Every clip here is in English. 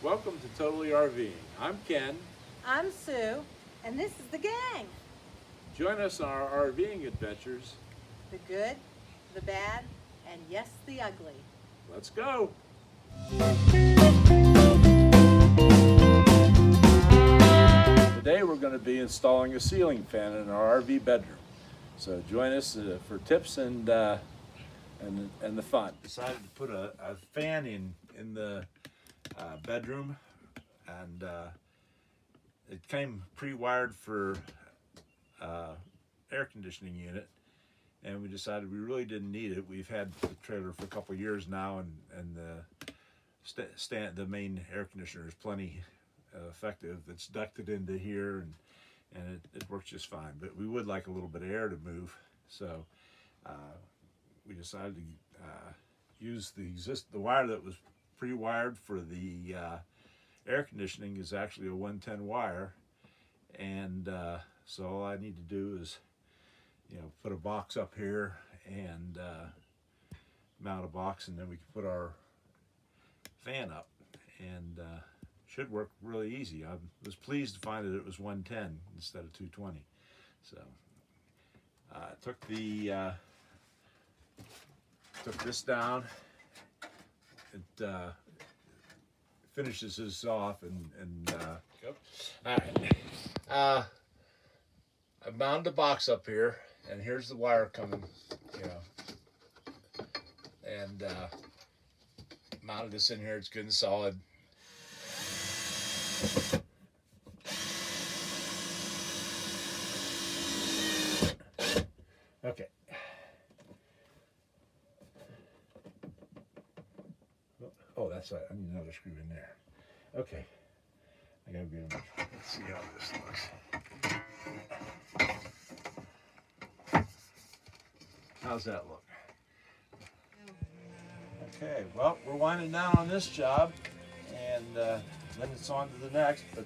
Welcome to Totally RVing. I'm Ken. I'm Sue, and this is the gang. Join us on our RVing adventures. The good, the bad, and yes, the ugly. Let's go. Today we're going to be installing a ceiling fan in our RV bedroom. So join us for tips and the fun. Decided to put a fan in the bedroom, and it came pre-wired for air conditioning unit, and we decided we really didn't need it. We've had the trailer for a couple of years now, and the main air conditioner is plenty effective. It's ducted into here, and it works just fine. But we would like a little bit of air to move, so we decided to use the wire that was pre-wired for the air conditioning is actually a 110 wire, and so all I need to do is, put a box up here and mount a box, and then we can put our fan up, and should work really easy. I was pleased to find that it was 110 instead of 220. So took this down. It finishes this off, and all right. I mounted the box up here, and here's the wire coming, and mounted this in here. It's good and solid. Okay. Oh, that's right. I need another screw in there. Okay. I gotta be able to, let's see how this looks. How's that look? Okay, well, we're winding down on this job, and then it's on to the next, but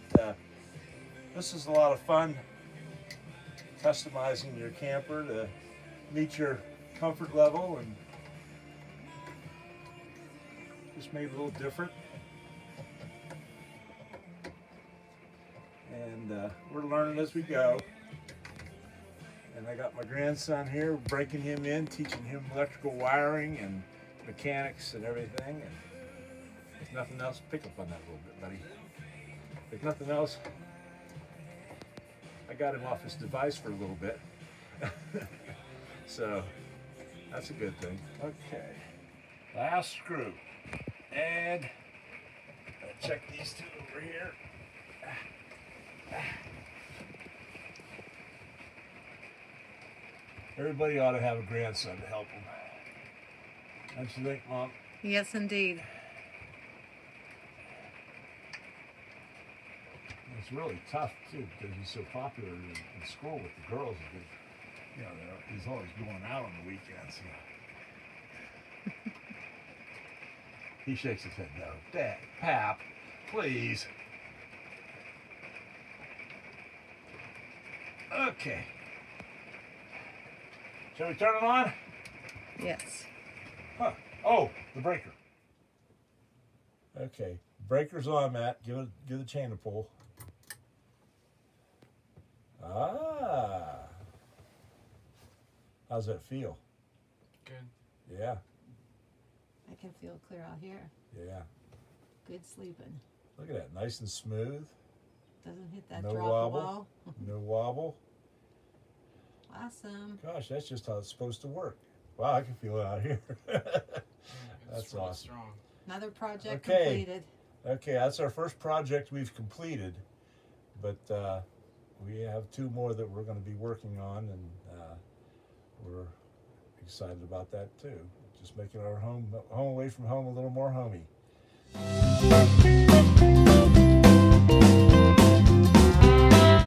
this is a lot of fun, customizing your camper to meet your comfort level, and just made it a little different. And we're learning as we go. And I got my grandson here, breaking him in, teaching him electrical wiring and mechanics and everything. And if nothing else, pick up on that a little bit, buddy. If nothing else, I got him off his device for a little bit. So that's a good thing. Okay, last screw. And check these two over here. Everybody ought to have a grandson to help them. Don't you think, Mom? Yes, indeed. It's really tough, too, because he's so popular in school with the girls. He's always going out on the weekends. He shakes his head no. Dad, Pap, please. Okay. Shall we turn it on? Yes. Huh. Oh, the breaker. Okay, breaker's on, Matt. Give the chain a pull. Ah. How's that feel? Good. Yeah. I can feel clear out here. Yeah. Good sleeping. Look at that, nice and smooth. Doesn't hit that No drop wobble. wall. No wobble. Awesome. Gosh, that's just how it's supposed to work. Wow, I can feel it out here. That's really awesome. Strong. Another project Okay. completed. Okay, that's our first project we've completed, but we have two more that we're going to be working on, and we're excited about that too. Just making our home away from home a little more homey.